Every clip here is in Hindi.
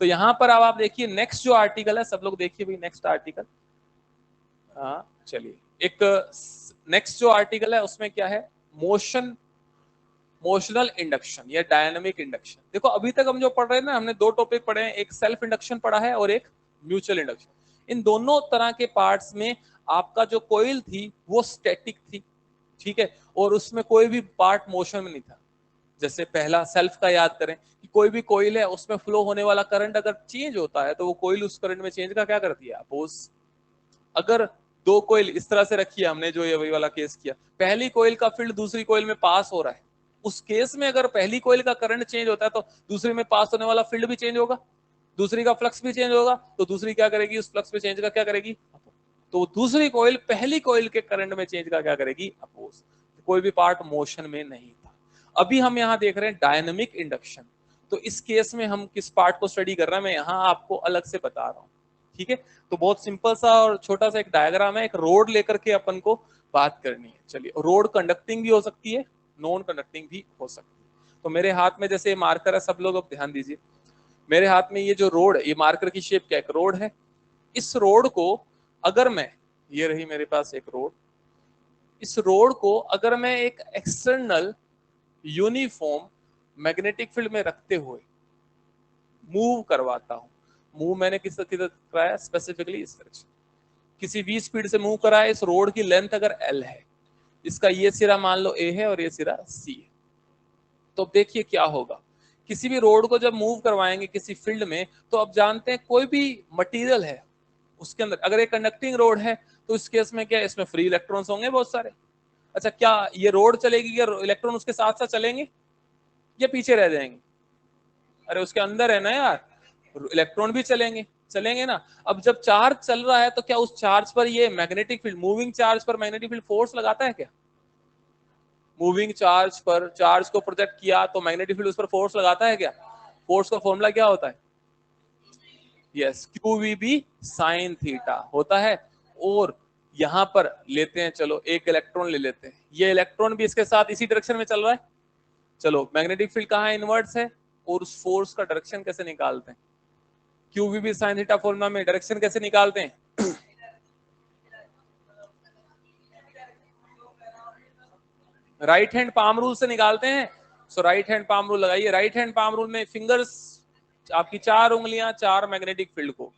तो यहाँ पर अब आप देखिए नेक्स्ट जो आर्टिकल है, सब लोग देखिए भाई नेक्स्ट आर्टिकल। हाँ चलिए, एक नेक्स्ट जो आर्टिकल है उसमें क्या है, मोशनल इंडक्शन या डायनामिक इंडक्शन। देखो अभी तक हम जो पढ़ रहे हैं ना, हमने दो टॉपिक पढ़े हैं, एक सेल्फ इंडक्शन पढ़ा है और एक म्यूचुअल इंडक्शन। इन दोनों तरह के पार्ट्स में आपका जो कोयल थी वो स्टैटिक थी, ठीक है, और उसमें कोई भी पार्ट मोशन में नहीं था। जैसे पहला सेल्फ का याद करें कि कोई भी कोयल है, उसमें फ्लो होने वाला करंट अगर चेंज होता है तो वो कोयल उस करंट में चेंज का क्या करती है, अपोज। अगर दो कोयल इस तरह से रखी है हमने, जो ये वही वाला केस किया, पहली कोयल का फील्ड दूसरी कोयल में पास हो रहा है, उस केस में अगर पहली कोयल का करंट चेंज होता है तो दूसरी में पास होने वाला फील्ड भी चेंज होगा, दूसरी का फ्लक्स भी चेंज होगा, तो दूसरी क्या करेगी, उस फ्लक्स में चेंज का क्या करेगी, तो दूसरी कोयल पहली कोयल के करंट में चेंज का क्या करेगी, अपोज। कोई भी पार्ट मोशन में नहीं था। अभी हम यहाँ देख रहे हैं डायनेमिक इंडक्शन, तो इस केस में हम किस पार्ट को स्टडी कर रहे हैं मैं यहाँ आपको अलग से बता रहा हूँ, ठीक है। तो बहुत सिंपल सा और छोटा सा एक डायग्राम है, एक रोड लेकर के अपन को बात करनी है। चलिए, रोड कंडक्टिंग भी हो सकती है, नॉन कंडक्टिंग भी हो सकती है। तो मेरे हाथ में जैसे मार्कर है, सब लोग अब ध्यान दीजिए, मेरे हाथ में ये जो रोड है, ये मार्कर की शेप क्या, एक रोड है। इस रोड को अगर मैं, ये रही मेरे पास एक रोड, इस रोड को अगर मैं एक एक्सटर्नल यूनिफॉर्म मैग्नेटिक फील्ड में रखते हुए मूव करवाता हूं, मूव मैंने किस तरह कराया, स्पेसिफिकली इस तरह से किसी v स्पीड से मूव कराया। इस रोड की लेंथ अगर l है, इसका ये सिरा मान लो a है और ये सिरा c है, तो देखिए क्या होगा। किसी भी रोड को जब मूव करवाएंगे किसी फील्ड में, तो अब जानते हैं कोई भी मटेरियल है उसके अंदर, अगर एक कंडक्टिंग रोड है तो इस केस में क्या, इसमें फ्री इलेक्ट्रॉन्स होंगे बहुत सारे। अच्छा, क्या ये रोड चलेगी, या इलेक्ट्रॉन उसके साथ साथ चलेंगे या पीछे रह जाएंगे, अरे उसके अंदर है ना यार, इलेक्ट्रॉन भी चलेंगे, चलेंगे ना। अब जब चार्ज चल रहा है तो क्या उस चार्ज पर ये मैग्नेटिक फील्ड, मूविंग चार्ज पर मैग्नेटिक फील्ड फोर्स लगाता है क्या, मूविंग चार्ज पर चार्ज को प्रोजेक्ट किया तो मैग्नेटिक फील्ड उस पर फोर्स लगाता है क्या, फोर्स का फॉर्मूला क्या होता है, यस, QVB साइन थीटा होता है। और यहां पर लेते हैं, चलो एक इलेक्ट्रॉन ले लेते हैं, ये इलेक्ट्रॉन भी इसके साथ इसी डायरेक्शन में चल रहा है। चलो मैग्नेटिक फील्ड कहाँ है, इनवर्ट्स है, और उस फोर्स का डायरेक्शन कैसे निकालते हैं, QVB साइन थीटा फॉर्मूला में डायरेक्शन कैसे निकालते हैं, राइट हैंड पाम रूल से निकालते हैं। सो राइट हैंड पाम रूल लगाइए। राइट हैंड पाम रूल में फिंगर्स, आपकी चार उंगलियां, चार मैग्नेटिक फील्ड को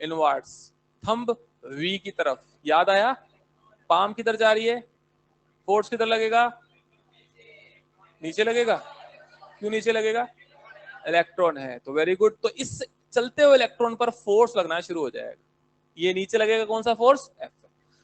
इनवर्ट्स, थंब वी की तरफ, याद आया, पाम किधर जा रही है, फोर्स किधर लगेगा, नीचे लगेगा। क्यों नीचे लगेगा, इलेक्ट्रॉन है, तो वेरी गुड। तो इस चलते हुए इलेक्ट्रॉन पर फोर्स लगना शुरू हो जाएगा, ये नीचे लगेगा, कौन सा फोर्स, एफ।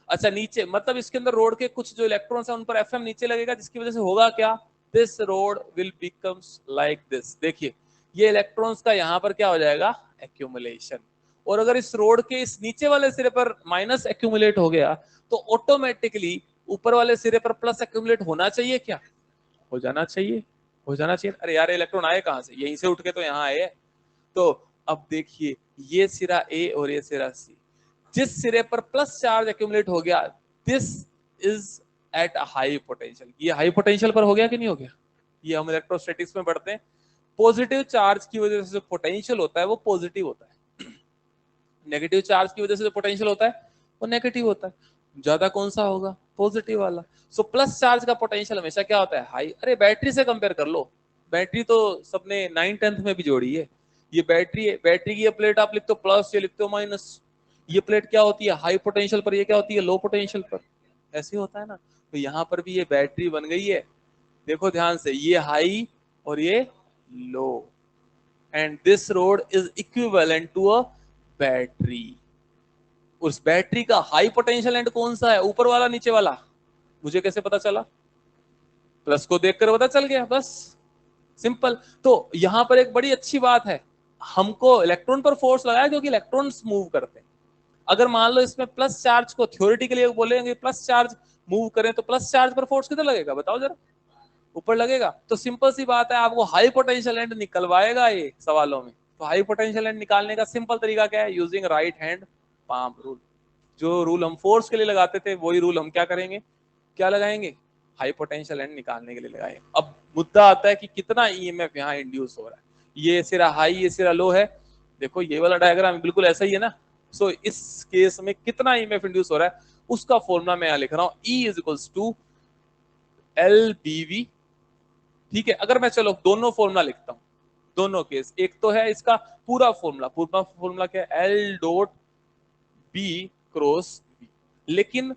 अच्छा, नीचे मतलब इसके अंदर रोड के कुछ जो इलेक्ट्रॉन्स हैं उन पर एफएम नीचे लगेगा, जिसकी वजह से होगा क्या, this road will becomes like this. देखिए ये इलेक्ट्रॉन्स का यहाँ पर क्या हो जाएगा, एक्यूमुलेशन। और अगर इस रोड के इस नीचे वाले सिरे पर माइनस एक्यूमुलेट हो गया तो ऑटोमेटिकली ऊपर वाले सिरे पर प्लस एक्यूमुलेट होना चाहिए क्या, हो जाना चाहिए, हो जाना चाहिए। अरे यार इलेक्ट्रॉन आए कहां से, यहीं से उठ के तो यहाँ आए। तो अब देखिए ये सिरा ए और ये सिरा सी, जिस सिरे पर प्लस चार्ज एक्यूमुलेट हो गया, this is at a high potential. ये हाई पोटेंशियल पर हो गया कि नहीं हो गया, ये हम इलेक्ट्रोस्टैटिक्स में पढ़ते हैं। पॉजिटिव चार्ज की वजह से जो पोटेंशियल होता है वो पॉजिटिव होता है, नेगेटिव चार्ज की वजह से जो पोटेंशियल होता है वो नेगेटिव होता है। ज्यादा कौन सा होगा, पॉजिटिव वाला। सो प्लस चार्ज का पोटेंशियल हमेशा क्या होता है, हाई। अरे बैटरी से कंपेयर कर लो, बैटरी तो सबने 9th-10th में भी जोड़ी है। ये बैटरी है, बैटरी की ये प्लेट आप लिखते हो प्लस, ये लिखते हो माइनस। ये प्लेट क्या होती है, हाई पोटेंशियल पर, ये क्या होती है, लो पोटेंशियल पर। ऐसे होता है ना। तो यहाँ पर भी ये बैटरी बन गई है, देखो ध्यान से, ये हाई और ये low, and this rod is equivalent to a battery. उस बैटरी का हाई पोटेंशियल एंड कौन सा है, ऊपर वाला नीचे वाला, मुझे कैसे पता चला, प्लस को देखकर पता चल गया, बस सिंपल। तो यहां पर एक बड़ी अच्छी बात है, हमको इलेक्ट्रॉन पर फोर्स लगाया क्योंकि इलेक्ट्रॉन्स मूव करते हैं। अगर मान लो इसमें प्लस चार्ज को थ्योरेटिकली बोलेंगे प्लस चार्ज मूव करें तो प्लस चार्ज पर फोर्स किधर लगेगा, बताओ जरा, ऊपर लगेगा। तो सिंपल सी बात है, आपको हाई पोटेंशियल एंड निकलवाएगा ये सवालों में। तो हाई पोटेंशियल एंड निकालने का सिंपल तरीका क्या है, using right hand palm rule. जो रूल हम फोर्स के लिए लगाते थे वही रूल हम क्या करेंगे, क्या लगाएंगे, हाई पोटेंशियल एंड निकालने के लिए लगाएंगे। अब मुद्दा आता है कि कितना ईएमएफ यहाँ इंड्यूस हो रहा है, ये सिरा हाई ये सिरा लो है, देखो ये वाला डायग्राम बिल्कुल ऐसा ही है ना। सो इस केस में कितना ईएमएफ इंड्यूस हो रहा है उसका फॉर्मूला मैं यहां लिख रहा हूं, E is equals to LBV। ठीक है, अगर मैं चलो दोनों फॉर्मूला लिखता हूं, दोनों केस, एक तो है इसका पूरा फॉर्मूला क्या है, L dot B cross V, लेकिन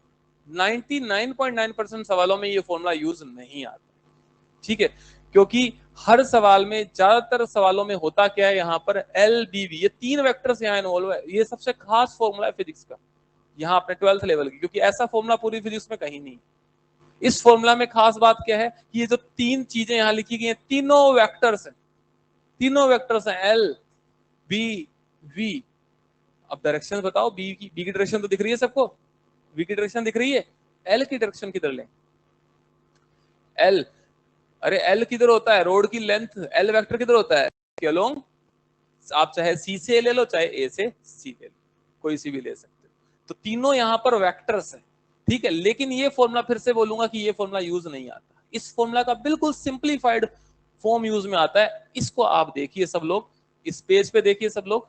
99.9% सवालों में ये फॉर्मूला यूज नहीं आता। ठीक है, क्योंकि हर सवाल में, ज्यादातर सवालों में होता क्या है, यहाँ पर LBV, ये तीन वेक्टर्स यहाँ इन्वॉल्व है। ये सबसे खास फॉर्मूला है फिजिक्स का, यहाँ अपने 12th लेवल की, क्योंकि ऐसा फॉर्मूला पूरी फिजिक्स में कहीं नहीं। इस फॉर्मूला में खास बात क्या है कि ये जो तीन चीजें यहाँ लिखी गई हैं, तीनों वेक्टर्स हैं L B V। अब डायरेक्शन बताओ, बी की डायरेक्शन तो दिख रही है सबको, V की डायरेक्शन दिख रही है, L की डायरेक्शन किधर लें, L, अरे L किधर होता है, रोड की लेंथ, L वेक्टर किधर होता है, अलोंग, आप चाहे C से ले लो चाहे A से C ले लो, कोई सी भी ले सकते हो। तो तीनों यहाँ पर वेक्टर्स हैं। ठीक है, लेकिन ये फॉर्मूला फिर से बोलूंगा कि ये फॉर्मूला यूज नहीं आता। इस फॉर्मूला का बिल्कुल सिंप्लीफाइड फॉर्म यूज में आता है। इसको आप देखिए सब लोग, इस पेज पे देखिए सब लोग,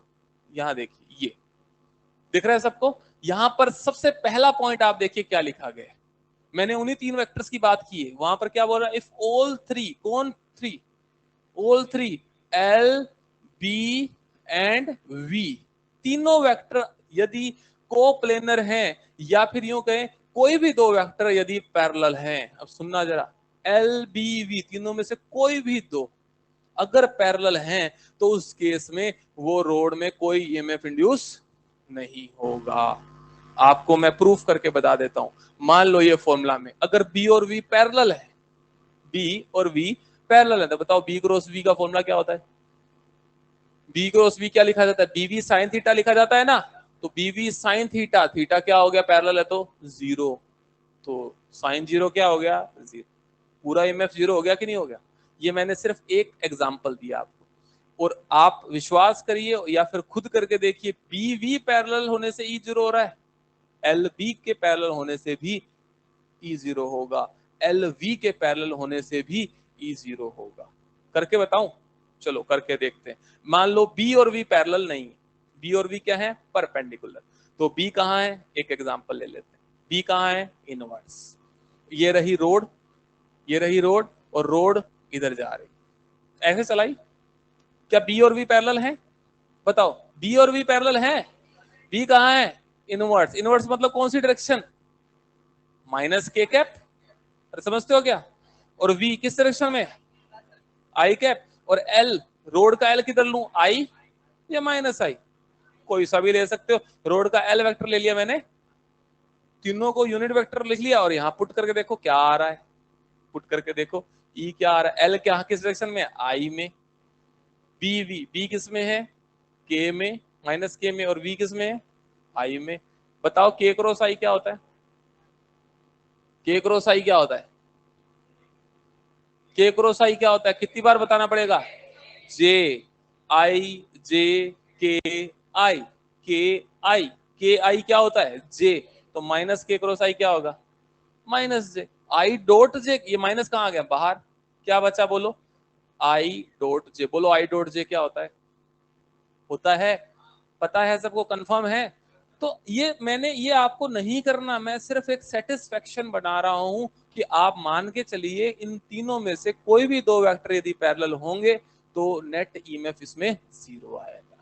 यहाँ देखिए, ये दिख रहा है सबको। यहाँ पर सबसे पहला पॉइंट आप देखिए क्या लिखा गया है। मैंने उन्हीं तीन वेक्टर्स की बात की है, वहां पर क्या बोल रहा है, इफ ऑल थ्री, कौन three, all three L B and V, तीनों वेक्टर यदि कोप्लेनर हैं, या फिर यूं कहें कोई भी दो वेक्टर यदि पैरेलल हैं, अब सुनना जरा, L B V तीनों में से कोई भी दो अगर पैरेलल हैं, तो उस केस में वो रोड में कोई ईएमएफ इंड्यूस नहीं होगा। आपको मैं प्रूफ करके बता देता हूं। मान लो ये फॉर्मूला में अगर B और V पैरेलल है, B और V पैरेलल है, तो बताओ B क्रॉस V का फॉर्मूला क्या होता है, B क्रॉस V क्या लिखा जाता है, BV साइन थीटा लिखा जाता है ना। तो BV साइन थीटा, थीटा क्या हो गया, पैरेलल है तो जीरो, तो साइन जीरो क्या हो गया, जीरो, पूरा ईएमएफ जीरो हो गया कि नहीं हो गया। ये मैंने सिर्फ एक एग्जांपल दिया आपको, और आप विश्वास करिए या फिर खुद करके देखिए, BV पैरेलल होने से E जीरो हो रहा है, LB के पैरेलल होने से भी E जीरो होगा, LV के पैरेलल होने से भी E जीरो होगा। करके बताऊं, चलो करके देखते हैं। मान लो B और V पैरेलल नहीं है, B और V क्या है, परपेंडिकुलर, तो B कहाँ है, एक एग्जांपल ले लेते हैं। B कहाँ है, इनवर्स, ये रही रोड, ये रही रोड, और रोड इधर जा रही, ऐसे चलाई। क्या B और V पैरेलल हैं, बताओ, B और V पैरेलल हैं, B कहाँ है, इनवर्स, इनवर्स मतलब कौन सी डायरेक्शन, माइनस K कैप, समझते हो क्या, और V किस डायरेक्शन में, I कैप, और L, रोड का L किधर लूं, I या माइनस I, कोई सा भी ले सकते हो। रोड का L वेक्टर ले लिया मैंने, तीनों को यूनिट वेक्टर लिख लिया, और यहां पुट करके देखो क्या आ रहा है, पुट करके देखो E क्या आ रहा है, L क्या किस डायरेक्शन में, I में, B किस में है, K में, माइनस K में, और V किस में है, I में। बताओ K क्रॉस I क्या होता है, K क्रॉस I क्या होता है, K क्रॉस I क्या होता है, कितनी बार बताना पड़ेगा, K क्या होता है, J, तो माइनस K क्रॉस I क्या होगा, minus J, I dot J, ये माइनस कहाँ आ गया, बाहर, क्या बचा बोलो, I डॉट J, बोलो I डॉट J क्या होता है, पता है सबको, कंफर्म है। तो ये आपको नहीं करना, मैं सिर्फ एक सेटिस्फेक्शन बना रहा हूं कि आप मान के चलिए इन तीनों में से कोई भी दो वेक्टर यदि पैरेलल होंगे तो नेट ईएमएफ इसमें जीरो आएगा।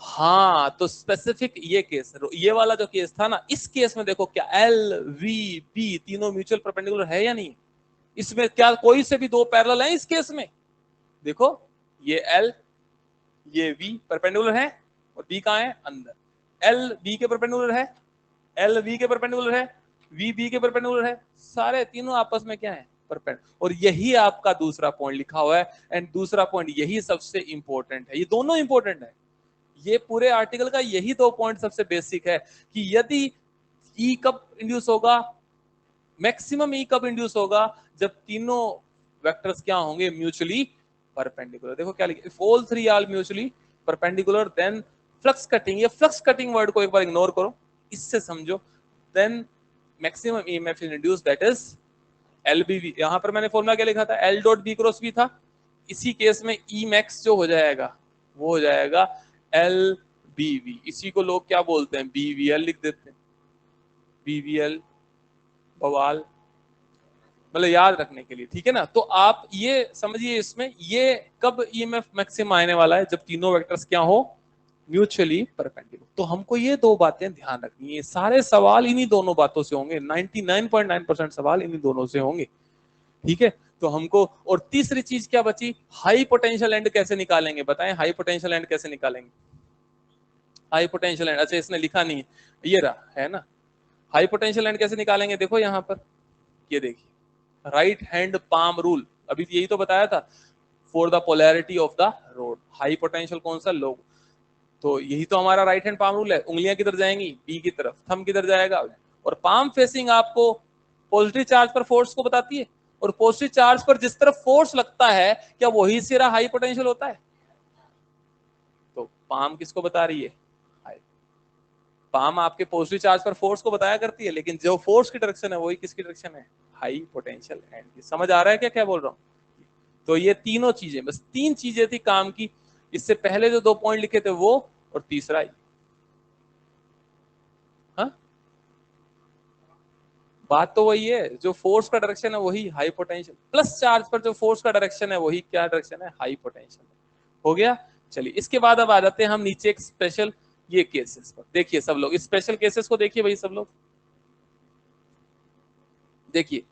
हाँ, तो स्पेसिफिक ये केस, ये वाला जो केस था ना, इस केस में देखो क्या LVP तीनों म्यूचुअल परपेंडिकुलर है या नहीं, इसमें क्या कोई से भी दो पैरेलल है इस केस में, देखो ये L ये V परपेंडिकुलर है, और B कहाँ है, अंदर, L B के परपेंडिकुलर है, L V के परपेंडिकुलर है, V B के परपेंडिकुलर है, सारे तीनों आपस में क्या है, परपेंडिकुलर। और यही आपका दूसरा पॉइंट लिखा हुआ है, एंड दूसरा पॉइंट यही सबसे इंपॉर्टेंट है, ये दोनों इंपॉर्टेंट है, ये पूरे आर्टिकल का यही दो पॉइंट सबसे बेसिक है कि यदि E कब इंड्यूस होगा, मैक्सिमम E कब इंड्यूस होगा, जब तीनों वेक्टर्स क्या होंगे, म्यूचुअली परपेंडिकुलर। देखो क्या लिखा, if all three are mutually perpendicular then flux cutting, ये फ्लक्स कटिंग वर्ड को एक बार इग्नोर करो, इससे समझो, then maximum EMF is induce, that is LBV। यहां पर मैंने फॉर्मूला क्या लिखा था, L dot B cross V था, इसी केस में E मैक्स जो हो जाएगा वो हो जाएगा एल बी वी। इसी को लोग क्या बोलते हैं, BVL लिख देते हैं, BVL बवाल, मतलब याद रखने के लिए, ठीक है ना। तो आप ये समझिए इसमें ये कब ईएमएफ मैक्सिमम आने वाला है, जब तीनों वेक्टर्स क्या हो, म्यूचुअली परपेंडिकुलर। तो हमको ये दो बातें ध्यान रखनी है, सारे सवाल इन्हीं दोनों बातों से होंगे, 99.9% सवाल इन्हीं दोनों से होंगे, ठीक है। तो हमको, और तीसरी चीज क्या बची, हाई पोटेंशियल एंड कैसे निकालेंगे, बताएं हाई पोटेंशियल एंड कैसे निकालेंगे। हाई पोटेंशियल एंड, अच्छा इसने लिखा नहीं है, ये रहा है ना। हाई पोटेंशियल एंड कैसे निकालेंगे, देखो यहां पर, ये देखिए राइट हैंड पाम रूल, अभी यही तो बताया था, for the polarity of the road, high potential कौन सा, लो। तो यही तो हमारा राइट हैंड पाम रूल है, उंगलियां किधर जाएंगी, बी की तरफ, थंब किधर जाएगा, और पाम फेसिंग आपको पॉजिटिव चार्ज पर फोर्स को बताती है, और पॉजिटिव चार्ज पर जिस तरफ फोर्स लगता है क्या वही सिरा हाई पोटेंशियल होता है। तो पाम किसको बता रही है, हाई। पाम आपके पॉजिटिव चार्ज पर फोर्स को बताया करती है, लेकिन जो फोर्स की डायरेक्शन है वही किसकी डायरेक्शन है, हाई पोटेंशियल एंड की। समझ आ रहा है क्या क्या बोल रहा हूँ। तो ये तीनों चीजें, बस तीन चीजें थी काम की, इससे पहले जो 2 पॉइंट लिखे थे वो, और तीसरा ही। हाँ, बात तो वही है, जो फोर्स का डायरेक्शन है वही हाई पोटेंशियल, प्लस चार्ज पर जो फोर्स का डायरेक्शन है वही क्या डायरेक्शन है, हाई पोटेंशियल। हो गया। चलिए इसके बाद अब आ जाते हैं हम नीचे एक स्पेशल ये केसेस पर। देखिए सब लोग स्पेशल केसेस को देखिए भाई, सब लोग देखिए,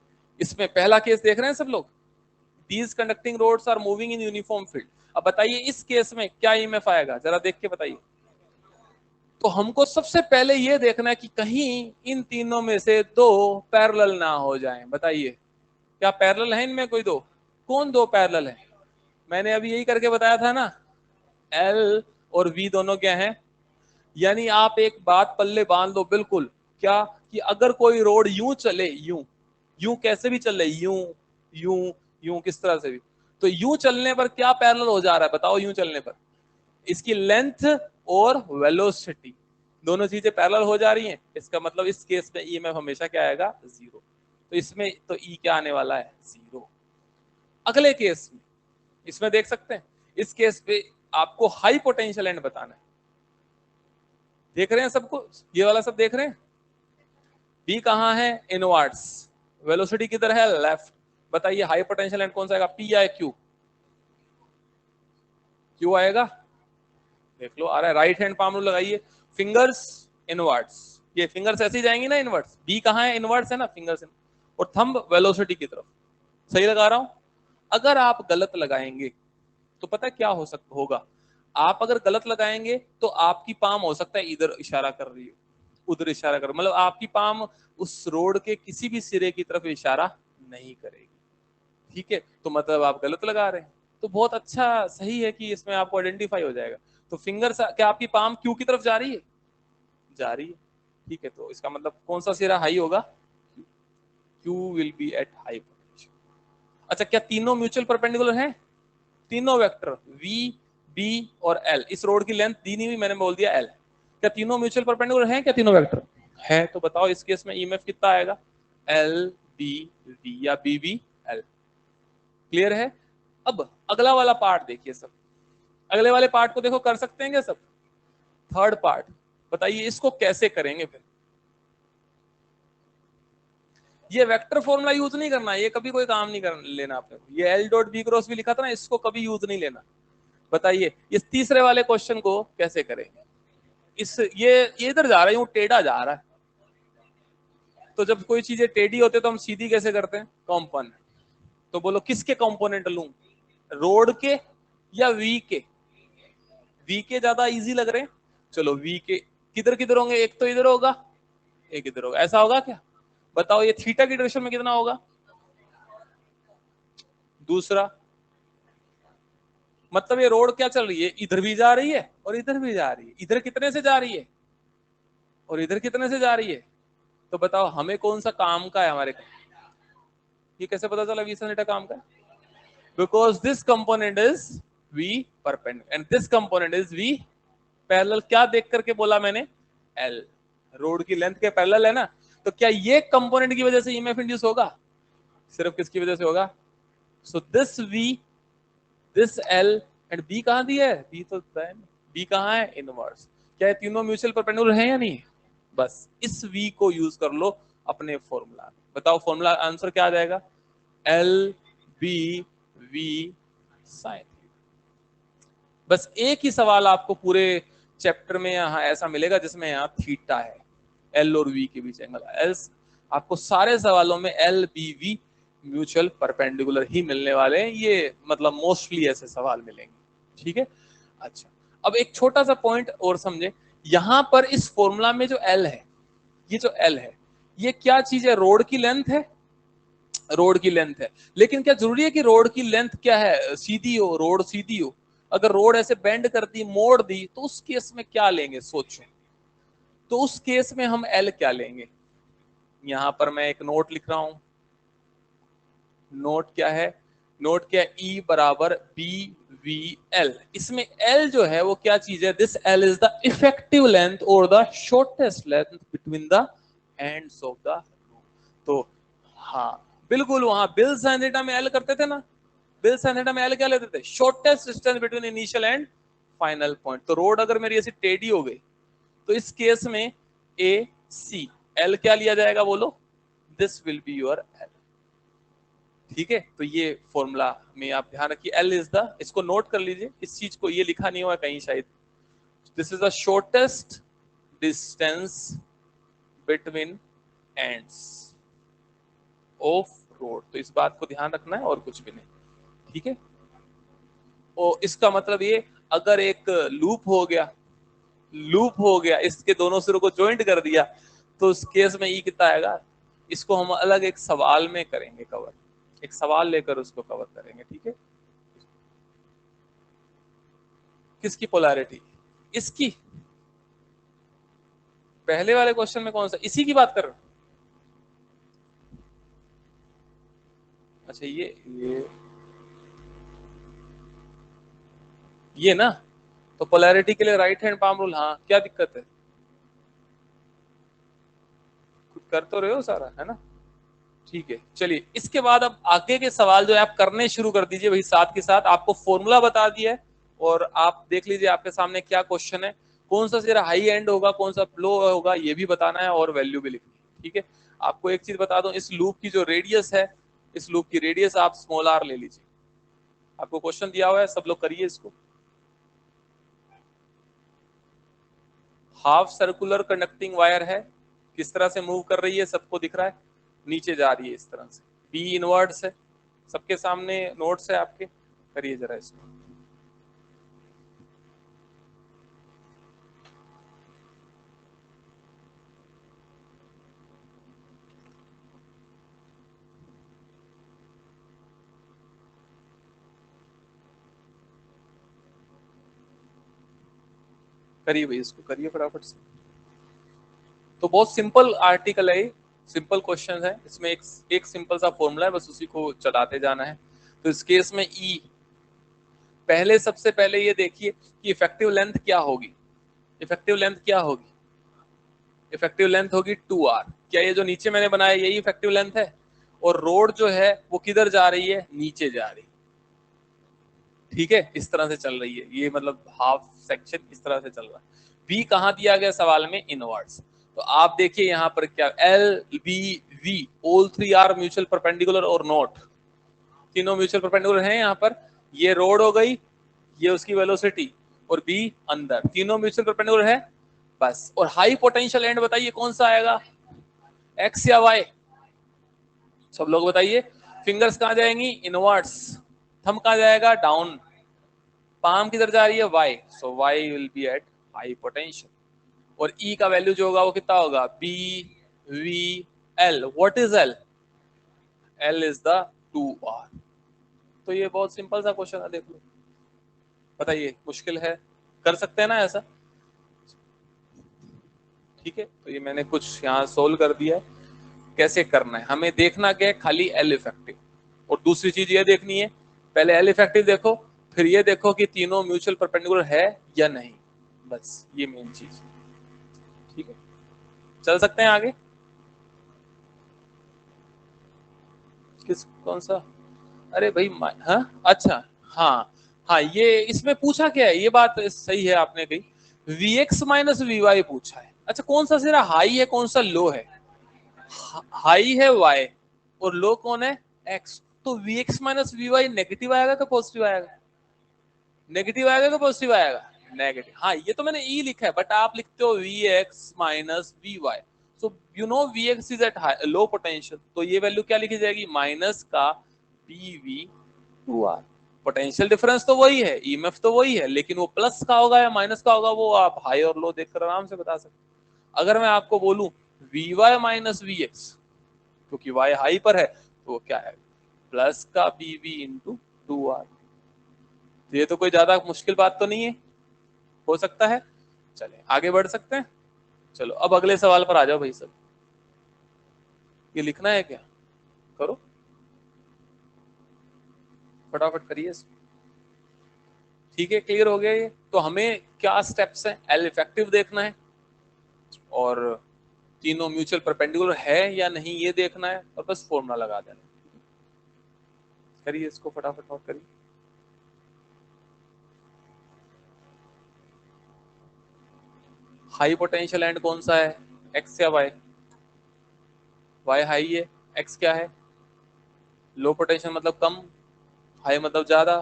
इसमें पहला केस देख रहे हैं सब लोग, these conducting rods are moving in uniform field. अब बताइए इस केस में क्या ईएमएफ आएगा, जरा देख के बताइए। तो हमको सबसे पहले ये देखना है कि कहीं इन तीनों में से दो पैरेलल ना हो जाएं। बताइए क्या पैरेलल है इनमें कोई दो, कौन दो पैरेलल है, मैंने अभी यही करके बताया था ना, एल और वी दोनों क्या हैं। यानी आप एक बात पल्ले बांध लो बिल्कुल, क्या, कि अगर कोई रोड यूं चले, यूं यूं कैसे भी चले, यूं यूं यूं किस तरह से भी, तो यूं चलने पर क्या पैरेलल हो जा रहा है बताओ, यूं चलने पर इसकी लेंथ और वेलोसिटी दोनों चीजें पैरेलल हो जा रही हैं, इसका मतलब इस केस में ईएमएफ हमेशा क्या आएगा, जीरो। तो इसमें तो ई क्या आने वाला है, जीरो। अगले केस में, इसमें देख सकते हैं, इस केस पे आपको हाई पोटेंशियल एंड बताना है। देख रहे हैं सबको, ये वाला सब देख रहे हैं, बी कहां है, इनवर्ड्स, वेलोसिटी किधर है, लेफ्ट। बताइए हाई पोटेंशियल एंड कौन सा आएगा, पी या क्यू, क्यू आएगा। देख लो आ रहा है, राइट हैंड पाम रूल लगाइए, फिंगर्स इनवर्ड्स, ये फिंगर्स ऐसे ही जाएंगी ना इनवर्ड्स, बी कहां है, इनवर्ड्स है ना फिंगर्स, और थंब वेलोसिटी की तरफ। सही लगा रहा हूं। अगर आप गलत लगाएंगे तो पता क्या हो सकता होगा, आप अगर गलत लगाएंगे तो आपकी पाम हो सकता है इधर इशारा कर रही हो, उधर इशारा कर, मतलब आपकी पाम उस रोड के किसी भी सिरे की तरफ इशारा नहीं करेगी, ठीक है। तो मतलब आप गलत लगा रहे हैं। तो बहुत अच्छा सही है कि इसमें आपको आइडेंटिफाई हो जाएगा। तो फिंगर क्या आपकी पाम क्यू की तरफ जा रही है, जा रही है, ठीक है। तो इसका मतलब कौन सा सिरा हाई होगा, Q will be at high potential. अच्छा क्या तीनों म्यूचुअल परपेंडिकुलर हैं, तीनों वेक्टर वी बी और एल, इस रोड की लेंथ दी नहीं हुई, मैंने बोल दिया एल, क्या तीनों म्यूचुअल परपेंडिकुलर हैं, क्या तीनों वेक्टर है, तो बताओ इस केस में ईएमएफ कितना आएगा, एल बी वी या बी बी एल। क्लियर है। अब अगला वाला पार्ट देखिए सब, अगले वाले पार्ट को देखो, कर सकते हैं क्या सब, थर्ड पार्ट, बताइए इसको कैसे करेंगे फिर। ये वेक्टर फॉर्मूला यूज नहीं करना, ये कभी कोई काम नहीं कर लेना आपने, ये एल डॉट बी क्रॉस भी लिखा था ना, इसको कभी यूज नहीं लेना। बताइए इस तीसरे वाले क्वेश्चन को कैसे करेंगे, इस ये इधर जा रहा है, यूं टेढ़ा जा रहा है, तो जब कोई चीजें टेढ़ी होते तो हम सीधी कैसे करते हैं, कॉम्पोनेंट। तो बोलो किसके कॉम्पोनेंट लूं, रोड के या वी के, वी के ज्यादा इजी लग रहे हैं, चलो वी के किधर किधर होंगे, एक तो इधर होगा, एक इधर होगा, ऐसा होगा क्या, बताओ ये थीटा की डायरेक्शन में कितना होगा, दूसरा, मतलब ये रोड क्या चल रही है, इधर भी जा रही है और इधर भी जा रही है, इधर कितने से जा रही है और इधर कितने से जा रही है, तो बताओ हमें कौन सा काम का है हमारे का? ये कैसे पता चला वी sin थीटा काम का, because this component is v perpendicular and this component is v parallel. क्या देख करके बोला मैंने, एल, रोड की लेंथ के पैरेलल है ना, तो क्या ये कंपोनेंट की वजह से ईएमएफ इंड्यूस होगा, सिर्फ किसकी वजह से होगा, so this v, this l and b कहाँ दिया है, बी तो बी कहाँ है, इनवर्स। क्या ये तीनों म्यूचुअल परपेंडिकुलर हैं या नहीं, बस इस वी को यूज कर लो अपने फॉर्मूला में। बताओ फॉर्मूला आंसर क्या आ जाएगा, एल बी वी साइन। बस एक ही सवाल आपको पूरे चैप्टर में यहाँ ऐसा मिलेगा जिसमें यहाँ थीटा है, एल और वी के बीच एंगल, एल्स आपको सारे सवालों में L B V mutual perpendicular ही मिलने वाले हैं, ये मतलब मोस्टली ऐसे सवाल मिलेंगे। ठीक है, अच्छा अब एक छोटा सा पॉइंट और समझे, यहां पर इस फॉर्मूला में जो एल है, ये जो एल है ये क्या चीज है, रोड की लेंथ है, रोड की लेंथ है। लेकिन क्या जरूरी है कि रोड की लेंथ क्या है, सीधी हो, रोड सीधी हो? अगर रोड ऐसे बेंड कर दी, मोड़ दी, तो उस केस में क्या लेंगे सोचो, तो उस केस में हम एल क्या लेंगे। यहां पर मैं एक नोट लिख रहा हूं, नोट क्या है, नोट क्या है, E बराबर बी वी एल। इसमें L जो है वो क्या चीज है, this L is the effective length और the shortest length between the ends of the loop. तो हाँ बिल्कुल, वहां बिल साइन थीटा में L करते थे ना, बिल साइन थीटा में L क्या लेते थे, shortest distance between initial and final point. तो रोड अगर मेरी ऐसी टेढ़ी हो गई तो इस केस में ए सी, L क्या लिया जाएगा बोलो, this will be your L। ठीक है, तो ये फॉर्मूला में आप ध्यान रखिए, एल इज द, इसको नोट कर लीजिए, इस चीज को ये लिखा नहीं हुआ कहीं शायद, this is the shortest distance between ends of road. तो इस बात को ध्यान रखना है और कुछ भी नहीं। ठीक है, और इसका मतलब ये, अगर एक लूप हो गया, लूप हो गया, इसके दोनों सिरों को ज्वाइंट कर दिया, तो उस केस में ई कितना आएगा, इसको हम अलग एक सवाल में करेंगे कवर, एक सवाल लेकर उसको कवर करेंगे। ठीक है, किसकी पोलैरिटी, इसकी, पहले वाले क्वेश्चन में कौन सा, इसी की बात कर रहे हो? अच्छा ये ना, तो पोलैरिटी के लिए राइट हैंड पाम रूल, हाँ क्या दिक्कत है, खुद कर तो रहे हो सारा, है ना। ठीक है, चलिए इसके बाद अब आगे के सवाल जो है आप करने शुरू कर दीजिए वही, साथ के साथ आपको फॉर्मूला बता दिया है, और आप देख लीजिए आपके सामने क्या क्वेश्चन है, कौन सा जरा हाई एंड होगा, कौन सा लो होगा, ये भी बताना है, और वैल्यू भी लिखनी है। ठीक है, आपको एक चीज बता दूं, इस लूप की जो रेडियस है, इस लूप की रेडियस आप स्मॉल आर ले लीजिए। आपको क्वेश्चन दिया हुआ है, सब लोग करिए इसको। हाफ सर्कुलर कंडक्टिंग वायर है, किस तरह से मूव कर रही है सबको दिख रहा है, नीचे जा रही है इस तरह से, बी इनवर्ट्स है, सबके सामने नोट्स है आपके, करिए जरा इसको। करिए भाई, इसको करिए फटाफट से। तो बहुत सिंपल आर्टिकल है, सिंपल क्वेश्चन है, इसमें एक सिंपल सा फॉर्मूला है, बस उसी को चलाते जाना है। तो इस केस में ई, पहले सबसे पहले ये देखिए कि इफेक्टिव लेंथ क्या होगी, इफेक्टिव लेंथ क्या होगी, इफेक्टिव लेंथ होगी 2r। क्या ये जो नीचे मैंने बनाया यही इफेक्टिव लेंथ है, और रोड जो है वो किधर जा रही है, नीचे जा रही है। ठीक है, इस तरह से चल रही है ये, मतलब हाफ सेक्शन इस तरह से चल रहा है। बी कहाँ दिया गया सवाल में, इनवर्ट्स। तो आप देखिए यहाँ पर क्या, l B v all three are mutual perpendicular और नॉट, तीनों म्यूचुअल परपेंडिकुलर हैं यहाँ पर। ये रोड हो गई, ये उसकी वेलोसिटी, और बी अंदर, तीनों म्यूचुअल परपेंडिकुलर है बस। और हाई पोटेंशियल एंड बताइए कौन सा आएगा, एक्स या वाई, सब लोग बताइए। फिंगर्स कहाँ जाएंगी, इनवर्ट्स, थंब कहाँ जाएगा, डाउन, पाम किधर जा रही है, y, so y will be at high potential. और ई का वैल्यू जो होगा वो कितना होगा, b we l, what is l, l is the 2r। तो ये बहुत सिंपल सा क्वेश्चन है, देख लो, बताइए मुश्किल है, कर सकते हैं ना ऐसा। ठीक है, तो ये मैंने कुछ यहाँ सोल्व कर दिया है, कैसे करना है हमें देखना क्या है, खाली एल इफेक्टिव, और दूसरी चीज ये देखनी है, पहले एल इफेक्टिव देखो, फिर ये देखो कि तीनों म्यूचुअल परपेंडिकुलर है या नहीं, बस ये मेन चीज। ठीक है, चल सकते हैं आगे, किस कौन सा, अरे भाई हाँ अच्छा, हाँ हाँ ये इसमें पूछा क्या है, ये बात सही है आपने कही, Vx माइनस Vy पूछा है। अच्छा कौन सा सिरा हाई है कौन सा लो है? हाई है y और लो कौन है x। तो Vx माइनस Vy नेगेटिव आएगा कि पॉजिटिव आएगा? नेगेटिव आएगा कि पॉजिटिव आएगा? नेगेटिव। हाँ ये तो मैंने ई लिखा है बट आप लिखते हो Vx minus Vy। So you know Vx is at low potential, तो ये वैल्यू क्या लिखी जाएगी, माइनस का PV2R। पोटेंशियल डिफरेंस तो वही है, ईएमएफ तो वही है, लेकिन वो प्लस का होगा या माइनस का होगा वो आप हाई और लो देखकर आराम से बता सकते। अगर मैं आपको बोलूं Vy माइनस Vx, क्योंकि y हाई पर है तो वो क्या है, प्लस का PV इंटू 2R। तो ये तो कोई ज्यादा मुश्किल बात तो नहीं है, हो सकता है। चले आगे बढ़ सकते हैं। चलो अब अगले सवाल पर आ जाओ भाई सब। ये लिखना है क्या, करो फटाफट करिए इसको। ठीक है क्लियर हो गया ये। तो हमें क्या स्टेप्स हैं, एल इफेक्टिव देखना है और तीनों म्यूचुअल परपेंडिकुलर है या नहीं ये देखना है और बस फॉर्मूला लगा देना। करिए इसको फटाफट नोट करिए। हाई पोटेंशियल एंड कौन सा है, एक्स या वाई? वाई हाई है, एक्स क्या है, लो पोटेंशियल मतलब कम, हाई मतलब ज्यादा।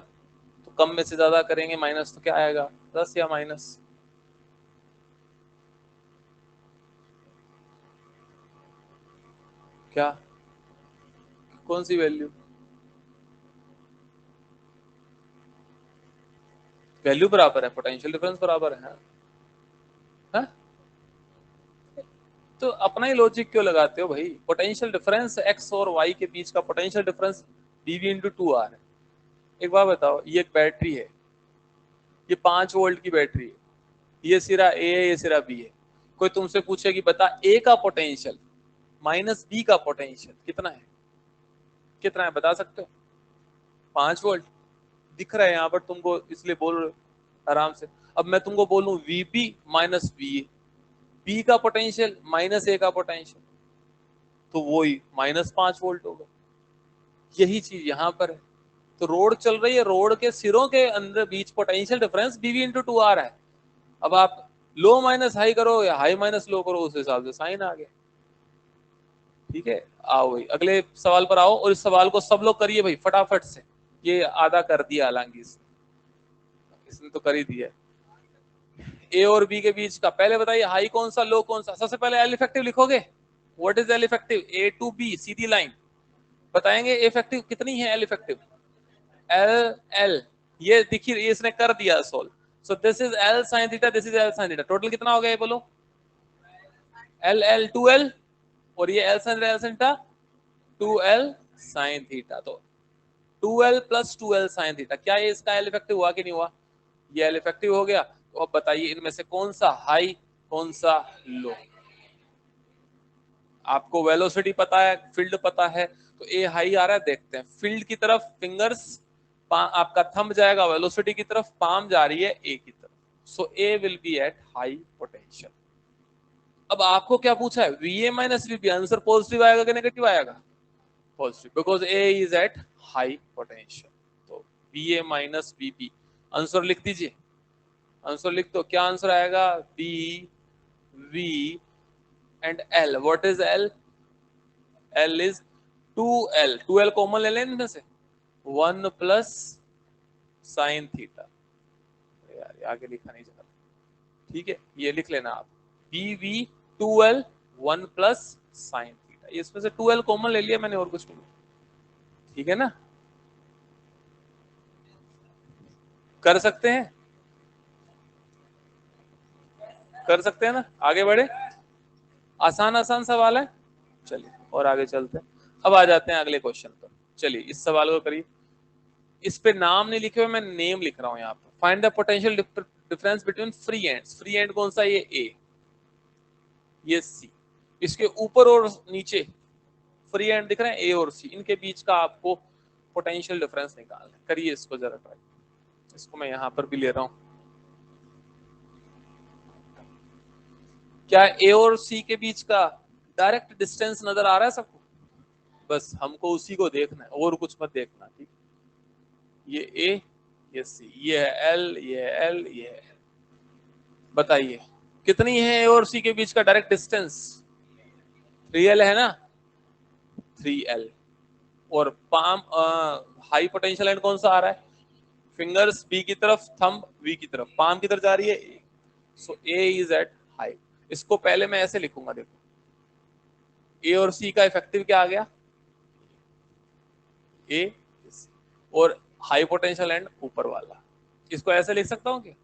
तो कम में से ज्यादा करेंगे माइनस तो क्या आएगा, प्लस या माइनस? क्या, कौन सी वैल्यू? वैल्यू बराबर है, पोटेंशियल डिफरेंस बराबर है। हाँ? तो अपना ही लॉजिक क्यों लगाते हो भाई, पोटेंशियल डिफरेंस एक्स और वाई के बीच का potential difference dv into 2R है। एक बात बताओ, ये एक बैटरी है, ये 5 वोल्ट की बैटरी है, ये सिरा ए है ये सिरा बी है। कोई तुमसे पूछे कि बता ए का पोटेंशियल माइनस बी का पोटेंशियल कितना है, कितना है बता सकते हो? 5 वोल्ट दिख रहा है यहाँ पर तुमको इसलिए बोल रहे हो आराम से। अब मैं तुमको बोलूं वीबी माइनस वी, बी का पोटेंशियल माइनस ए का पोटेंशियल, तो वो ही -5 वोल्ट होगा। यही चीज यहाँ पर है। तो रोड चल रही है, रोड के सिरों के अंदर बीच पोटेंशियल डिफरेंस बीवी इंटू 2R है। अब आप लो माइनस हाई करो या हाई माइनस लो करो उस हिसाब से साइन आ गया। ठीक है आओ भाई अगले सवाल पर आओ, और इस सवाल को सब लोग करिए भाई फटाफट से। ये आधा कर दिया हालांकि इसने तो कर ही दिया। ए और बी के बीच का पहले बताइए हाई कौन सा लो कौन सा। सबसे पहले एल इफेक्टिव लिखोगे, what is l effective, a to b सीधी लाइन बताएंगे। इफेक्टिव कितनी है एल इफेक्टिव, एल एल, ये देखिए ये इसने कर दिया solve. So this is L sine theta, this is L sine theta, total कितना हो गया ये बोलो, एल एल 2L, और ये L sine theta 2L sine theta. तो 2L plus 2L sine theta, क्या ये इसका एल इफेक्टिव हुआ कि नहीं हुआ, ये एल इफेक्टिव हो गया। तो अब बताइए इनमें से कौन सा हाई कौन सा लो। आपको वेलोसिटी पता है, फील्ड पता है, तो ए हाई आ रहा है, देखते हैं फील्ड की तरफ फिंगर्स, आपका थंब जाएगा वेलोसिटी की तरफ, पाम जा रही है ए की तरफ। So A will be at high potential. अब आपको क्या पूछा है, VA minus VB, answer positive आएगा कि नेगेटिव आएगा, positive, because A is at high potential. तो वीए माइनस वीबी, आंसर लिख दीजिए, आंसर लिख दो, क्या आंसर आएगा, B v and l. What is l, l is 2L, 2L common ले लें इनमें से, 1 प्लस साइन थीटा। यार ये आगे लिखा नहीं चाहता, ठीक है ये लिख लेना आप, b v 2L 1 plus sine theta, इसमें से 2L कॉमन ले लिया मैंने और कुछ नहीं। ठीक है ना, कर सकते हैं, कर सकते हैं ना, आगे बढ़े, आसान आसान सवाल है। चलिए और आगे चलते हैं, अब आ जाते हैं अगले क्वेश्चन पर। चलिए इस सवाल को करिए, इस पे नाम नहीं लिखे हुए, मैं नेम लिख रहा हूं यहाँ पर। Find the potential difference between free ends, free and कौन सा, ये ए, ये सी, इसके ऊपर और नीचे फ्री एंड दिख रहे हैं ए और सी, इनके बीच का आपको पोटेंशियल डिफरेंस निकालना है। करिए इसको जरा ट्राई, इसको मैं यहां पर भी ले रहा हूं। क्या ए और सी के बीच का डायरेक्ट डिस्टेंस नजर आ रहा है सबको, बस हमको उसी को देखना है और कुछ मत देखना। ठीक, ये ए ये सी, ये है एल, ये है एल, ये है। बताइए कितनी है ए और सी के बीच का डायरेक्ट डिस्टेंस? 3L है ना, 3L। और पाम हाई पोटेंशियल एंड कौन सा आ रहा है? फिंगर्स बी की तरफ, थंब वी की तरफ, पाम किधर जा रही है? ए। सो ए इज एट हाई। इसको पहले मैं ऐसे लिखूंगा, देखो ए और सी का इफेक्टिव क्या आ गया? ए, और हाई पोटेंशियल एंड ऊपर वाला। इसको ऐसे लिख सकता हूं क्या?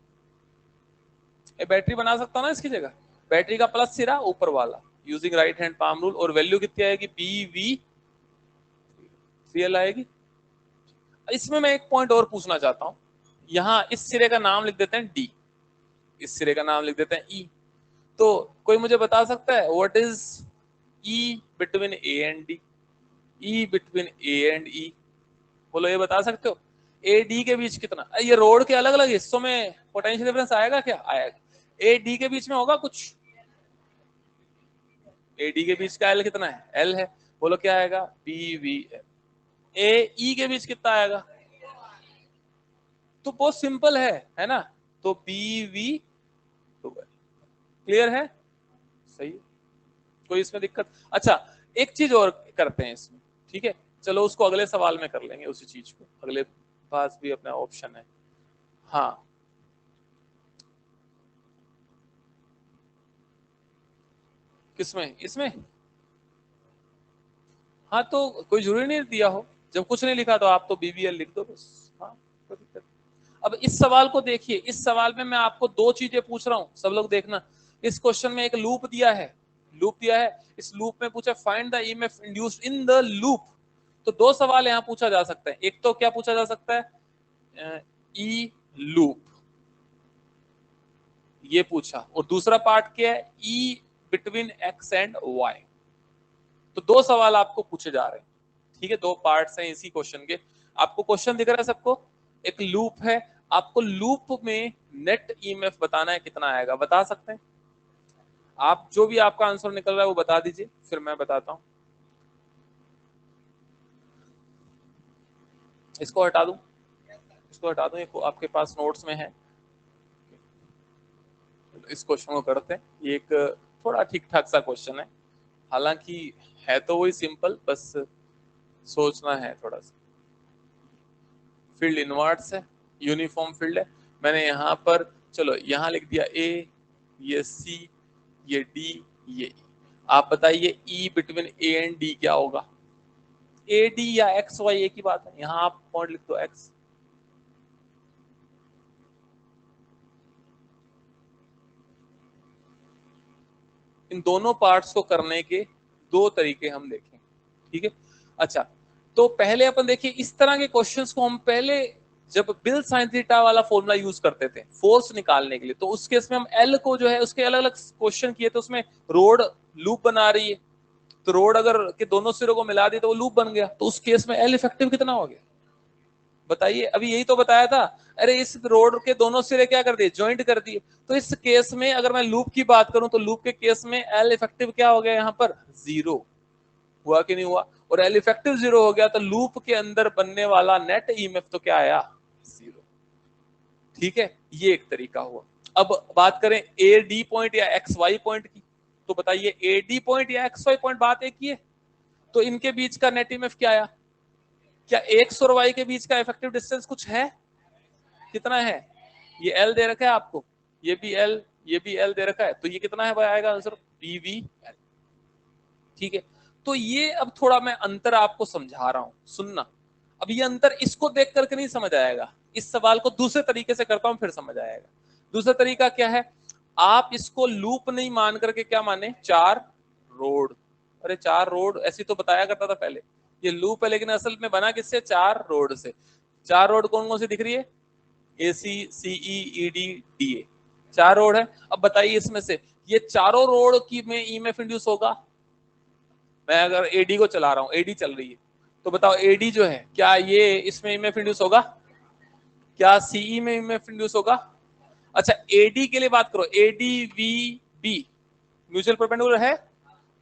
ये बैटरी बना सकता हूं ना इसकी जगह। बैटरी का प्लस सिरा ऊपर वाला, using right hand palm rule, और वैल्यू कितनी आएगी? बी वी 3L आएगी। इसमें मैं एक पॉइंट और पूछना चाहता हूं, यहां इस सिरे का नाम लिख देते हैं डी, इस सिरे का नाम लिख देते हैं ई। तो कोई मुझे बता सकता है what is E between A and D? E between A and E, बोलो, ये बता सकते हो? ए डी के बीच कितना? ये रोड के अलग अलग हिस्सों में पोटेंशियल डिफरेंस आएगा क्या? आएगा। ए डी के बीच में होगा कुछ? ए डी के बीच का एल कितना है? एल है। बोलो क्या आएगा? B we L. A E के बीच कितना आएगा? तो बहुत सिंपल है ना? तो बी वी, तो क्लियर है? सही है, कोई इसमें दिक्कत? अच्छा, एक चीज और करते हैं इसमें, ठीक है? चलो उसको अगले सवाल में कर लेंगे, उसी चीज को अगले पास भी अपना ऑप्शन है। हाँ, किसमें? इसमें? हाँ, तो कोई जरूरी नहीं दिया हो, जब कुछ नहीं लिखा तो आप तो बीबीएल लिख दो बस। हाँ, कोई दिक्कत। अब इस सवाल को देखिए, इस सवाल में मैं आपको दो चीजें पूछ रहा हूं, सब लोग देखना। इस क्वेश्चन में एक लूप दिया है, लूप दिया है। इस लूप में पूछा find the EMF induced in the loop. तो दो सवाल यहां पूछा जा सकता है। एक तो क्या पूछा जा सकता है? ई लूप, ये पूछा। और दूसरा पार्ट क्या है? ई बिटवीन एक्स एंड वाई। तो दो सवाल आपको पूछे जा रहे हैं, ठीक है? दो पार्ट्स हैं इसी क्वेश्चन के। आपको क्वेश्चन दिख रहा है सबको? एक लूप है, आपको लूप में नेट ईएमएफ बताना है, कितना आएगा बता सकते हैं आप? जो भी आपका आंसर निकल रहा है वो बता दीजिए, फिर मैं बताता हूं। इसको हटा दूं, इसको हटा दूं, ये आपके पास नोट्स में है। इस क्वेश्चन को करते हैं, ये एक थोड़ा ठीक ठाक सा क्वेश्चन है, हालांकि है तो वही सिंपल, बस सोचना है थोड़ा सा। फील्ड इनवर्ट्स है, यूनिफॉर्म फील्ड है। मैंने यहाँ पर, चलो यहाँ लिख दिया ए, ये सी, ये डी, ये ई। आप बताइए ई बिटवीन ए एंड डी क्या होगा? ए डी या एक्स वाई एक ही बात है, यहाँ आप पॉइंट लिख दो एक्स। इन दोनों पार्ट्स को करने के दो तरीके हम देखें, ठीक है? अच्छा, तो पहले अपन देखिए, इस तरह के क्वेश्चंस को हम पहले जब बिल साइन थीटा वाला फॉर्मूला यूज करते थे फोर्स निकालने के लिए, तो उस केस में हम एल को जो है उसके अलग अलग क्वेश्चन किए, तो उसमें रोड लूप बना रही है, तो रोड अगर के दोनों सिरों को मिला दी तो वो लूप बन गया, तो उस केस में एल इफेक्टिव कितना हो गया? बताइए, अभी यही तो बताया था। अरे इस रोड के दोनों सिरे क्या कर दिए? ज्वाइंट कर दिए। तो इस केस में अगर मैं लूप की बात करूं, तो लूप के केस में एल इफेक्टिव क्या हो गया? यहाँ पर जीरो हुआ कि नहीं हुआ? और एल इफेक्टिव जीरो हो गया, तो लूप के अंदर बनने वाला नेट ईएमएफ तो क्या आया? जीरो। ठीक है, ये एक तरीका हुआ। अब बात करें ए डी पॉइंट या एक्स वाई पॉइंट की, तो बताइए ए डी पॉइंट या एक्स वाई पॉइंट, बात एक ही है, तो इनके बीच का नेट ईएमएफ क्या आया? क्या एक्स और वाई के बीच का इफेक्टिव डिस्टेंस कुछ है? कितना है? ये एल दे रखा है आपको, ये भी एल, ये भी एल दे रखा है, तो ये कितना है भाई? आएगा आंसर बी वी एल। ठीक है, तो ये अब थोड़ा मैं अंतर आपको समझा रहा हूं, सुनना। अब ये अंतर इसको देख करके नहीं समझ आएगा, इस सवाल को दूसरे तरीके से करता हूं फिर समझ आएगा। दूसरा तरीका क्या है? आप इसको लूप नहीं मान करके क्या माने? चार रोड। अरे चार रोड ऐसी तो बताया करता था पहले, ये लूप है, लेकिन असल में बना किससे? चार रोड से। चार रोड कौन कौन सी दिख रही है? ए सी, सीई, ईडी, डीए, चार रोड है। अब बताइए इसमें से ये चारों रोड की में ईएमएफ इंड्यूस होगा? मैं अगर एडी को चला रहा हूं, एडी चल रही है, तो बताओ एडी जो है, क्या ये इसमें ईएमएफ इंड्यूस होगा? क्या सीई में ईएमएफ इंड्यूस होगा? अच्छा, एडी के लिए बात करो, AD v b mutual perpendicular है।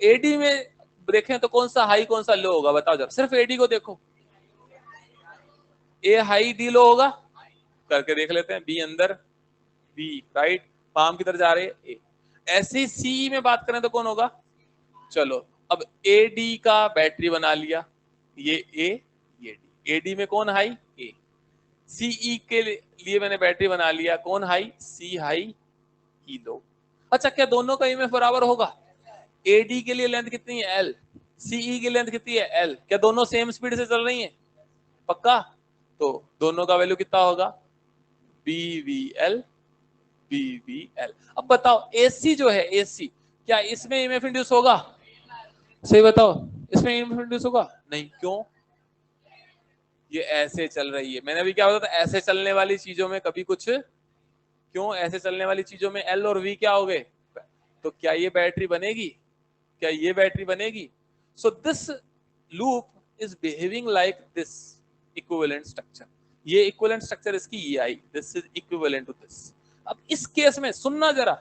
एडी में देखें तो कौन सा हाई कौन सा लो होगा? बताओ जरा, सिर्फ एडी को देखो, ए हाई डी लो होगा। करके देख लेते हैं, बी अंदर, बी राइट, पाम किधर जा रहे हैं, ए। ऐसे ही सी में बात करें तो कौन होगा, चलो अब ए डी का बैटरी बना लिया, ये ए ये डी, ए डी में कौन हाई, ए। सीई के लिए मैंने बैटरी बना लिया, कौन हाई, सी हाई ई लो। अच्छा क्या दोनों का ईएमएफ बराबर होगा, एडी के लिए लेंथ कितनी है एल, सीई की लेंथ कितनी है एल, क्या दोनों सेम स्पीड से चल रही हैं, पक्का, तो दोनों का वैल्यू कितना होगा, b we l, B we l. अब बताओ एसी जो है, एसी क्या इसमें ईएमएफ इंड्यूस होगा, सही बताओ, इसमें ईएमएफ इंड्यूस होगा नहीं, क्यों, ये ऐसे चल रही है, मैंने अभी क्या बताया था, ऐसे चलने वाली चीजों में कभी कुछ, क्यों, ऐसे चलने वाली चीजों में एल और वी क्या हो गए, तो क्या ये बैटरी बनेगी, क्या ये बैटरी बनेगी, so this loop is behaving like this equivalent structure, ये इक्विवेलेंट स्ट्रक्चर इसकी E I, this is equivalent to this. अब इस केस में सुनना जरा,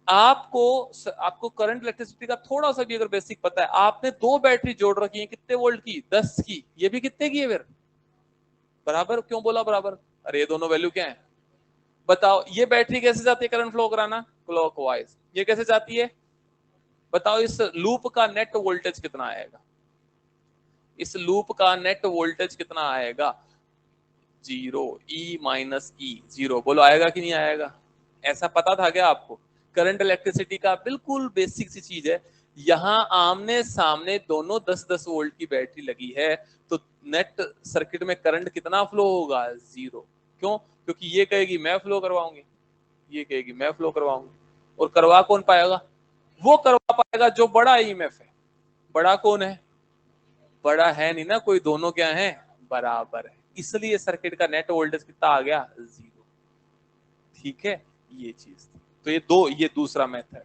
आपको करंट इलेक्ट्रिसिटी का थोड़ा सा भी अगर बेसिक पता है, आपने दो बैटरी जोड़ रखी है, कितने वोल्ट की, 10 की, ये भी कितने की है फिर, बराबर, क्यों बोला बराबर, अरे ये दोनों वैल्यू क्या है, बताओ, ये बैटरी कैसे जाती है करंट फ्लो कराना, क्लॉकवाइज, ये कैसे जाती है, बताओ इस लूप का नेट वोल्टेज कितना आएगा, इस लूप का नेट वोल्टेज कितना आएगा, 0, E माइनस ई 0, बोलो आएगा कि नहीं आएगा, ऐसा पता था क्या आपको, करंट इलेक्ट्रिसिटी का बिल्कुल बेसिक सी चीज है, यहां आमने सामने दोनों 10-10 वोल्ट की बैटरी लगी है, तो नेट सर्किट में करंट कितना फ्लो होगा, 0, क्यों, क्योंकि ये कहेगी मैं फ्लो करवाऊंगी, ये कहेगी मैं फ्लो करवाऊंगी, और करवा कौन पाएगा, वो करवा पाएगा जो बड़ा ईएमएफ है, बड़ा कौन है, बड़ा है नहीं ना कोई, दोनों क्या है, बराबर है, इसलिए सर्किट का नेट वोल्टेज कितना आ गया, 0, ठीक है, ये चीज थी, तो ये दूसरा मेथड है,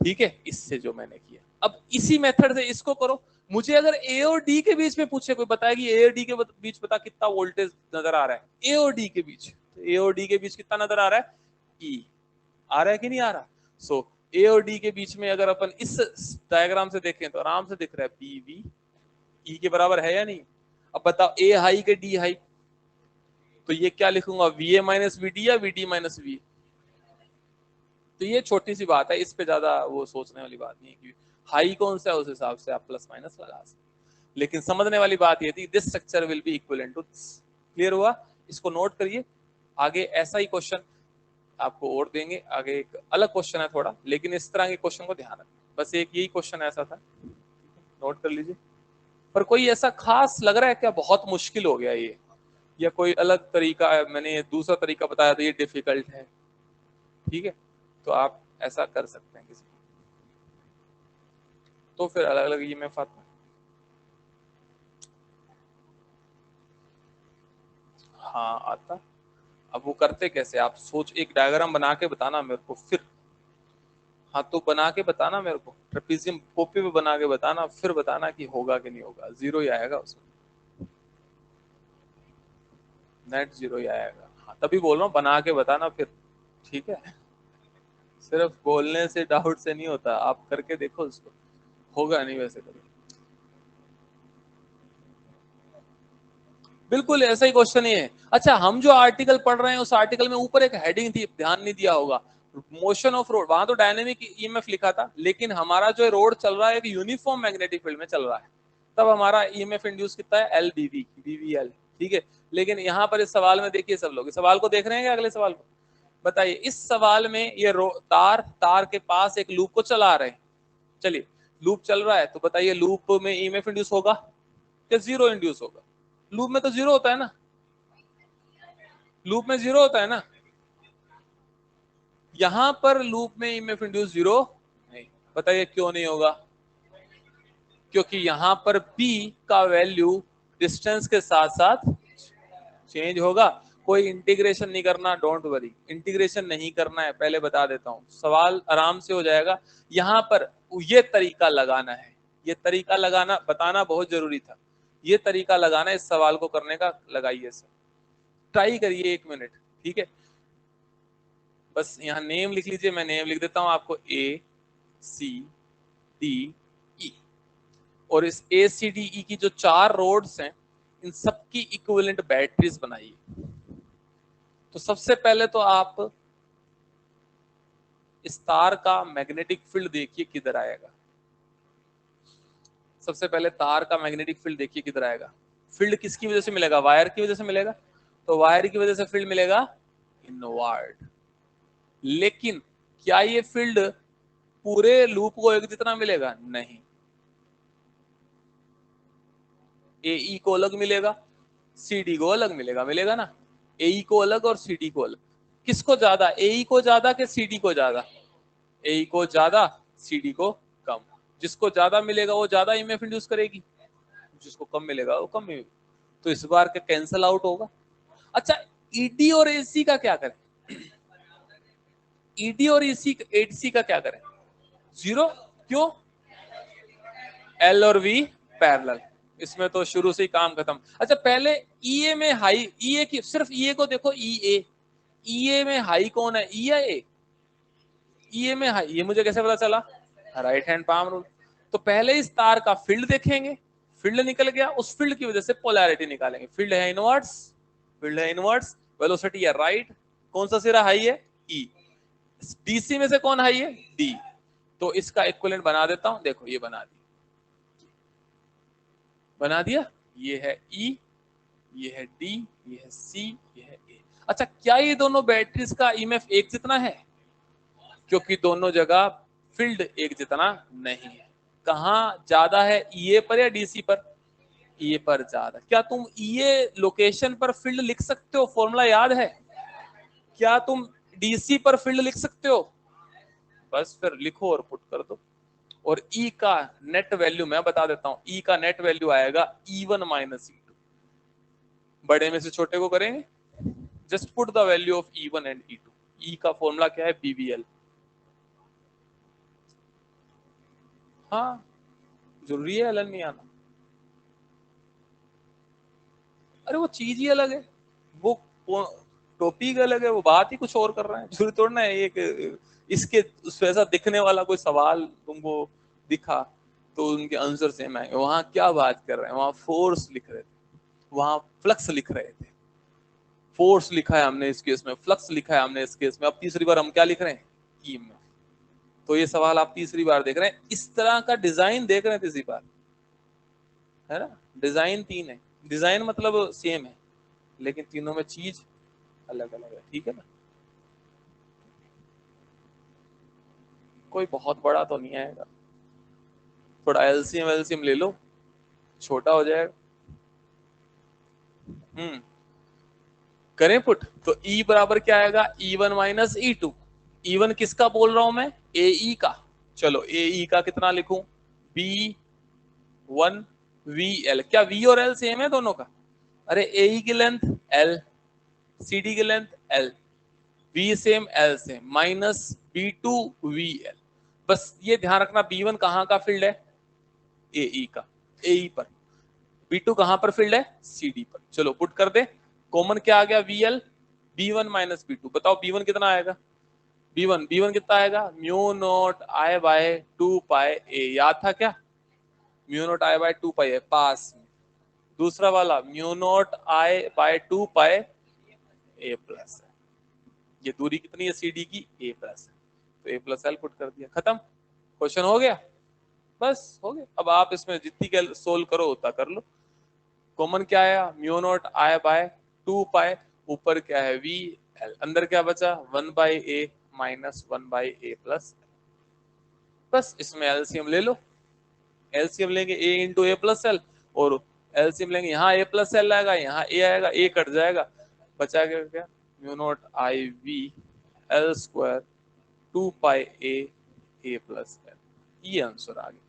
ठीक है, इससे जो मैंने किया, अब इसी मेथड से इसको करो, मुझे अगर ए और डी के बीच में पूछे, कोई बताया कि ए और डी के बीच बता कितना वोल्टेज नजर आ रहा है, ए और डी के बीच, ए और डी के बीच कितना नजर आ रहा है, ई, आ रहा है कि नहीं आ रहा, सो ए और डी के बीच में अगर अपन इस डायग्राम से देखें तो आराम से दिख रहा है, बी वी ई के बराबर है या नहीं, अब बताओ ए हाई के डी हाई, तो ये क्या लिखूंगा, v a minus v d या वी डी माइनस वी, तो ये छोटी सी बात है, इस पे ज्यादा वो सोचने वाली बात नहीं है कि हाई कौन सा है, उस हिसाब से आप प्लस माइनस लगा सकते, लेकिन समझने वाली बात ये थी, this structure will be equivalent to this, clear हुआ, इसको नोट करिए, आगे ऐसा ही क्वेश्चन आपको और देंगे, आगे एक अलग क्वेश्चन है थोड़ा, लेकिन इस तरह के क्वेश्चन को ध्यान रखें, बस एक यही क्वेश्चन ऐसा था, नोट कर लीजिए, पर कोई ऐसा खास लग रहा है क्या, बहुत मुश्किल हो गया ये, या कोई अलग तरीका है, मैंने दूसरा तरीका बताया तो ये डिफिकल्ट है, ठीक है, तो आप ऐसा कर सकते हैं किसी, तो फिर अलग अलग ये मैं आता, हाँ आता, अब वो करते कैसे, आप सोच, एक डायग्राम बना के बताना मेरे को फिर, हाँ तो बना के बताना मेरे को, ट्रेपीजियम कॉपी पे बना के बताना, फिर बताना कि होगा कि नहीं होगा, 0 ही आएगा उसमें, नेट 0 ही आएगा, हाँ तभी बोल रहा हूँ बना के बताना फिर, ठीक है, सिर्फ बोलने से डाउट से नहीं होता, आप करके देखो उसको, होगा नहीं वैसे कभी, बिल्कुल ऐसा ही क्वेश्चन ही है। अच्छा हम जो आर्टिकल पढ़ रहे हैं उस आर्टिकल में ऊपर एक हेडिंग थी, ध्यान नहीं दिया होगा, मोशन ऑफ रोड, वहां तो डायनेमिक ईएमएफ लिखा था, लेकिन हमारा जो रोड चल रहा है एक यूनिफॉर्म मैग्नेटिक फील्ड में चल रहा है, तब हमारा ईएमएफ इंड्यूस कितना है, एल बीवी बीवीएल, ठीक है, लेकिन यहाँ पर इस सवाल में देखिए, सब लोग इस सवाल को देख रहे हैं क्या, अगले सवाल को बताइए, इस सवाल में ये तार के पास एक लूप को चला रहे हैं, चलिए लूप चल रहा है, तो बताइए लूप में ईएमएफ इंड्यूस होगा या 0 इंड्यूस होगा, लूप में तो 0 होता है ना, लूप में 0 होता है ना, यहां पर लूप में ईएमएफ इंड्यूस 0 नहीं, बताइए क्यों नहीं होगा, क्योंकि यहां पर P का वैल्यू डिस्टेंस के साथ साथ चेंज होगा, कोई इंटीग्रेशन नहीं करना, डोंट वरी, इंटीग्रेशन नहीं करना है, पहले बता देता हूं, सवाल आराम से हो जाएगा, यहां पर ये तरीका लगाना है, ये तरीका लगाना बताना बहुत जरूरी था, ये तरीका लगाना इस सवाल को करने का, लगाइए सर, ट्राई करिए 1 मिनट, ठीक है, बस यहाँ नेम लिख लीजिए, मैं नेम लिख देता हूं आपको, ACDE, और इस ACDE की जो 4 रोड्स हैं, इन सबकी इक्विवेलेंट बैटरीज बनाइए, तो सबसे पहले तो आप इस तार का मैग्नेटिक फील्ड देखिए किधर आएगा। सबसे पहले तार का मैग्नेटिक फील्ड देखिए किधर आएगा। फील्ड किसकी वजह से मिलेगा? वायर की वजह से मिलेगा। तो वायर की वजह से फील्ड मिलेगा इनवर्ड। लेकिन क्या ये फील्ड पूरे लूप को एक जितना मिलेगा? नहीं। एई को अलग मिलेगा, सीडी को अलग मिलेगा, मिलेगा ना। एई को अलग और सीडी को अलग। किसको ज्यादा? एई को ज्यादा कि सीडी को ज्यादा? एई को ज्यादा, सीडी को कम। जिसको ज्यादा मिलेगा वो ज्यादा ईएमएफ इंड्यूस करेगी, जिसको कम मिलेगा वो कम मिलेगा। तो इस बार का कैंसल आउट होगा। अच्छा, ईडी और एसी का क्या करें? ईडी और एसी का क्या करें? जीरो। क्यों? एल और वी पैरेलल। इसमें तो शुरू से ही काम खत्म। अच्छा, पहले ईए में हाई, ईए की सिर्फ ईए को देखो, ईए में हाई कौन है? ई या ए? ईए में हाई, ये मुझे कैसे पता चला? Right hand palm rule. तो पहले इस तार का फील्ड देखेंगे, फील्ड निकल गया, उस फील्ड की वजह से पोलैरिटी निकालेंगे। फील्ड है इनवर्ट्स, फील्ड है इनवर्ट्स, वेलोसिटी है राइट, कौन सा सिरा हाई है? ई। डीसी में से कौन हाई है? डी। तो इसका इक्विवेलेंट बना देता हूं, देखो ये बना दिया, बना दिया। ये है ई, ये है डी, ये है सी, ये है ए। अच्छा, क्या ये दोनों बैटरीज का ईएमएफ एक जितना है? क्योंकि दोनों जगह फील्ड एक जितना नहीं है। कहाँ ज्यादा है, ईए पर या डीसी पर? ईए पर ज्यादा। क्या तुम ईए लोकेशन पर फील्ड लिख सकते हो? फॉर्मूला याद है? क्या तुम डीसी पर फील्ड लिख सकते हो? बस फिर लिखो और पुट कर दो। और ई का नेट वैल्यू मैं बता देता हूं, ई का नेट वैल्यू आएगा E1 माइनस E2। बड़े में से छोटे को करेंगे, just put the value of E1 and E2। ई का फॉर्मूला क्या है? BVL। हाँ, जरूरी है एलन नहीं आना? अरे वो चीज ही अलग है, वो टॉपिक अलग है, वो बात ही कुछ और कर रहे हैं। जरूरी थोड़ा है एक इसके वैसा दिखने वाला कोई सवाल तुमको दिखा तो उनके आंसर सेम आएंगे। वहां क्या बात कर रहे हैं? वहां फोर्स लिख रहे थे, वहां फ्लक्स लिख रहे थे। फोर्स लिखा है हमने इस केस में, फ्लक्स लिखा है हमने इस केस में। अब तीसरी बार हम क्या लिख रहे हैं? ईएमएफ। तो ये सवाल आप तीसरी बार देख रहे हैं, इस तरह का डिजाइन देख रहे हैं तीसरी बार, है ना। डिजाइन तीन है, डिजाइन मतलब सेम है, लेकिन तीनों में चीज अलग अलग है, ठीक है ना। कोई बहुत बड़ा तो नहीं आएगा, थोड़ा एलसीएम एलसीएम ले लो, छोटा हो जाएगा। करें पुट, तो E बराबर क्या आएगा? E1 minus E2। E1 किसका बोल रहा हूं मैं? AE का। चलो AE का कितना लिखूं? B1 VL। क्या V और L सेम है दोनों का? अरे AE की लेंथ L, CD की length L, V same L same, minus B2 VL। बस ये ध्यान रखना, B1 कहाँ का फील्ड है? AE का, AE पर। B2 कहां पर फील्ड है? CD पर। चलो पुट कर दे, कॉमन क्या आ गया? VL। B1 माइनस B2, बताओ B1 कितना आएगा? B1 कितना आएगा? Mu naught I by 2 pi A। याद था क्या? Mu naught I by 2 pi है पास में। दूसरा वाला mu naught I by 2 pi A plus है। ये दूरी कितनी है CD की? A प्लस है, तो A प्लस L पुट कर दिया, खत्म। क्वेश्चन हो गया, बस हो गया। अब आप इसमें जितनी सोल्व करो उतना कर लो। कॉमन क्या आया? म्यू नॉट I बाय 2 पाई, ऊपर क्या है? वी एल, अंदर क्या बचा? 1 by A minus 1 by A plus. बस इसमें एलसीएम ले लो, एलसीएम लेंगे A into A plus L, और एलसीएम लेंगे, यहाँ A प्लस एल आएगा, यहाँ A आएगा, A कट जाएगा, बचा गया क्या? Mu not I V L square 2 pi A plus L. ये आंसर आ गया।